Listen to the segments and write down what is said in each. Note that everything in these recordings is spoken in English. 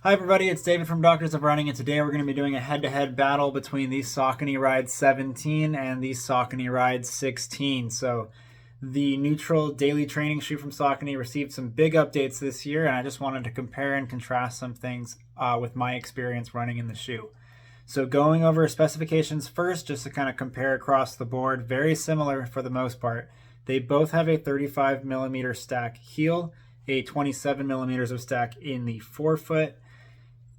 Hi everybody, it's David from Doctors of Running, and today we're going to be doing a head-to-head battle between the Saucony Ride 17 and the Saucony Ride 16. So the neutral daily training shoe from Saucony received some big updates this year, and I just wanted to compare and contrast some things with my experience running in the shoe. So going over specifications first, just to kind of compare across the board, very similar for the most part. They both have a 35 millimeter stack heel, a 27 millimeters of stack in the forefoot.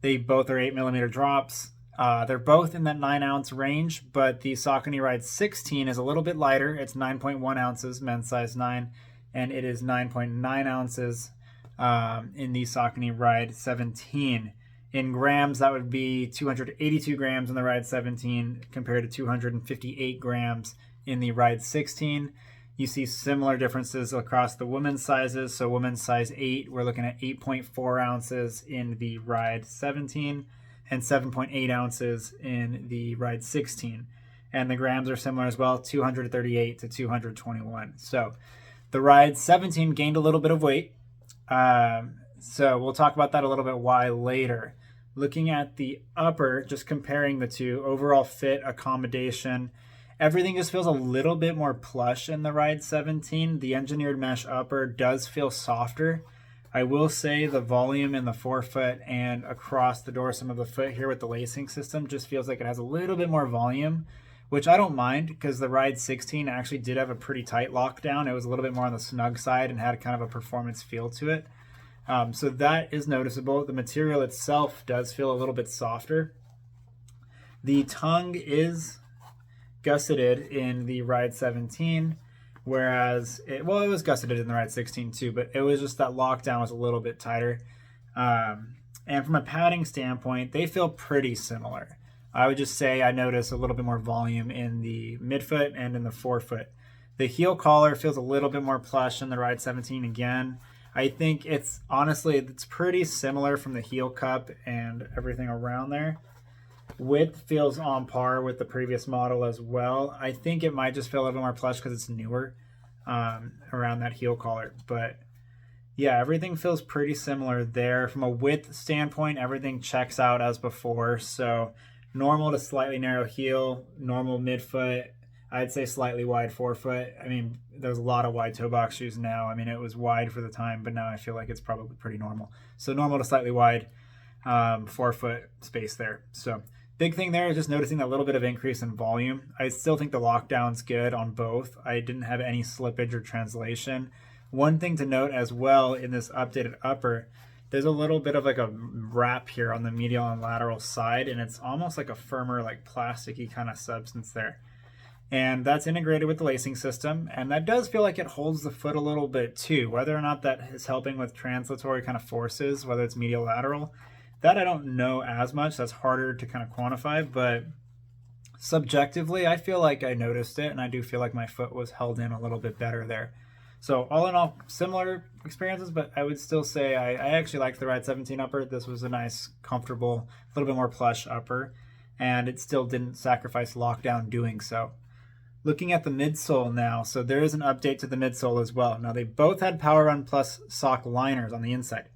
They both are 8 millimeter drops. They're both in that 9 ounce range, but the Saucony Ride 16 is a little bit lighter. It's 9.1 ounces, men's size 9, and it is 9.9 ounces in the Saucony Ride 17. In grams, that would be 282 grams in the Ride 17 compared to 258 grams in the Ride 16. You see similar differences across the women's sizes. So women's size 8, we're looking at 8.4 ounces in the Ride 17 and 7.8 ounces in the Ride 16. And the grams are similar as well, 238 to 221. So the Ride 17 gained a little bit of weight. So we'll talk about that a little bit why later. Looking at the upper, just comparing the two, overall fit, accommodation, everything just feels a little bit more plush in the Ride 17. The engineered mesh upper does feel softer. I will say the volume in the forefoot and across the dorsum of the foot here with the lacing system just feels like it has a little bit more volume, which I don't mind because the Ride 16 actually did have a pretty tight lockdown. It was a little bit more on the snug side and had kind of a performance feel to it. So that is noticeable. The material itself does feel a little bit softer. The tongue is gusseted in the Ride 17, whereas it was gusseted in the Ride 16 too, but it was just that lockdown was a little bit tighter. And from a padding standpoint, they feel pretty similar. I would just say I notice a little bit more volume in the midfoot and in the forefoot. The heel collar feels a little bit more plush in the Ride 17 again. I think it's pretty similar from the heel cup and everything around there. Width feels on par with the previous model as well. I think it might just feel a little more plush because it's newer around that heel collar. But yeah, everything feels pretty similar there. From a width standpoint, everything checks out as before. So normal to slightly narrow heel, normal midfoot, I'd say slightly wide forefoot. I mean, there's a lot of wide toe box shoes now. I mean, it was wide for the time, but now I feel like it's probably pretty normal. So normal to slightly wide forefoot space there. So big thing there is just noticing that little bit of increase in volume. I still think the lockdown's good on both. I didn't have any slippage or translation. One thing to note as well in this updated upper, there's a little bit of like a wrap here on the medial and lateral side, and it's almost like a firmer, like plasticky kind of substance there. And that's integrated with the lacing system, and that does feel like it holds the foot a little bit too. Whether or not that is helping with translatory kind of forces, whether it's medial lateral, that I don't know as much. That's harder to kind of quantify, but subjectively, I feel like I noticed it, and I do feel like my foot was held in a little bit better there. So all in all, similar experiences, but I would still say I actually liked the Ride 17 upper. This was a nice, comfortable, a little bit more plush upper, and it still didn't sacrifice lockdown doing so. Looking at the midsole now, so there is an update to the midsole as well. Now they both had Power Run Plus sock liners on the inside,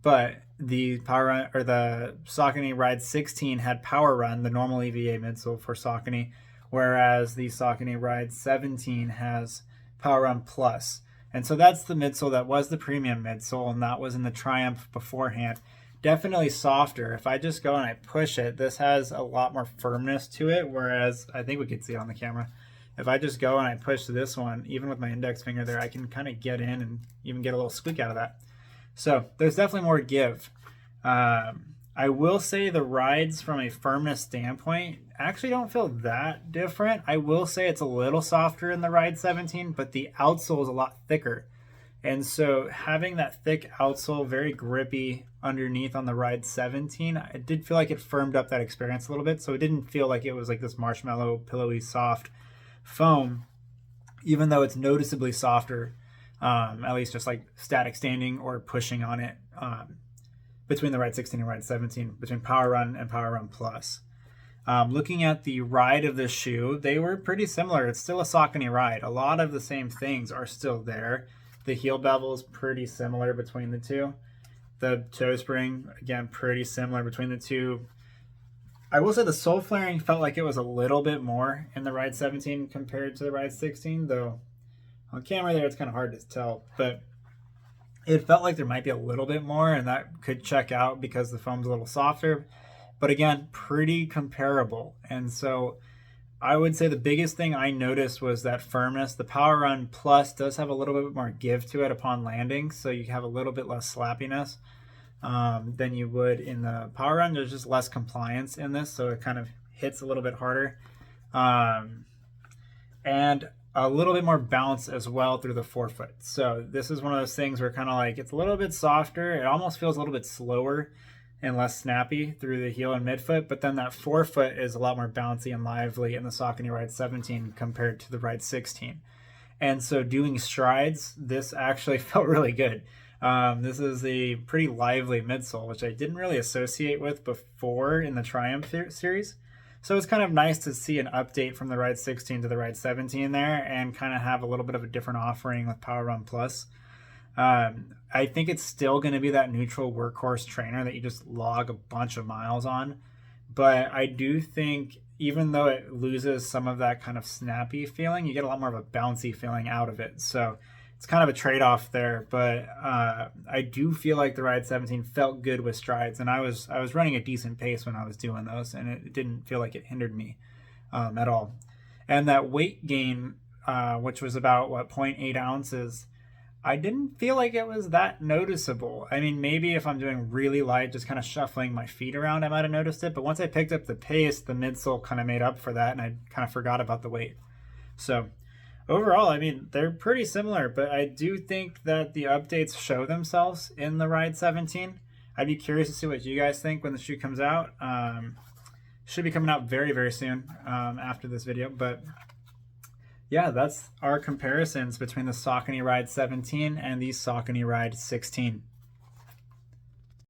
but the Saucony Ride 16 had Power Run, the normal EVA midsole for Saucony, whereas the Saucony Ride 17 has Power Run Plus. And so that's the midsole that was the premium midsole, and that was in the Triumph beforehand. Definitely softer. If I just go and I push it, this has a lot more firmness to it, whereas I think we could see it on the camera. If I just go and I push this one, even with my index finger there, I can kind of get in and even get a little squeak out of that. So there's definitely more give. I will say the rides from a firmness standpoint actually don't feel that different. I will say it's a little softer in the Ride 17, but the outsole is a lot thicker. And so having that thick outsole, very grippy underneath on the Ride 17, I did feel like it firmed up that experience a little bit. So it didn't feel like it was like this marshmallow, pillowy, soft foam, even though it's noticeably softer, at least just like static standing or pushing on it between the Ride 16 and Ride 17, between Power Run and Power Run Plus. Looking at the ride of this shoe, they were pretty similar. It's still a Saucony Ride. A lot of the same things are still there. The heel bevel is pretty similar between the two. The toe spring, again, pretty similar between the two. I will say the sole flaring felt like it was a little bit more in the Ride 17 compared to the Ride 16, though on camera there it's kind of hard to tell, but it felt like there might be a little bit more, and that could check out because the foam's a little softer. But again, pretty comparable. And so I would say the biggest thing I noticed was that firmness. The Power Run Plus does have a little bit more give to it upon landing, so you have a little bit less slappiness than you would in the Power Run. There's just less compliance in this, so it kind of hits a little bit harder. And a little bit more bounce as well through the forefoot. So this is one of those things where kind of like it's a little bit softer. It almost feels a little bit slower and less snappy through the heel and midfoot, but then that forefoot is a lot more bouncy and lively in the Saucony Ride 17 compared to the Ride 16. And so doing strides, this actually felt really good. This is a pretty lively midsole, which I didn't really associate with before in the Triumph series. So it's kind of nice to see an update from the Ride 16 to the Ride 17 there, and kind of have a little bit of a different offering with Power Run Plus. I think it's still going to be that neutral workhorse trainer that you just log a bunch of miles on. But I do think even though it loses some of that kind of snappy feeling, you get a lot more of a bouncy feeling out of it. So it's kind of a trade-off there. But I do feel like the Ride 17 felt good with strides, and I was running a decent pace when I was doing those, and it didn't feel like it hindered me at all. And that weight gain, which was about 0.8 ounces, I didn't feel like it was that noticeable. I mean, maybe if I'm doing really light, just kind of shuffling my feet around, I might have noticed it. But once I picked up the pace, the midsole kind of made up for that, and I kind of forgot about the weight. So overall, I mean, they're pretty similar, but I do think that the updates show themselves in the Ride 17. I'd be curious to see what you guys think when the shoe comes out. Should be coming out very, very soon after this video, but yeah, that's our comparisons between the Saucony Ride 17 and the Saucony Ride 16.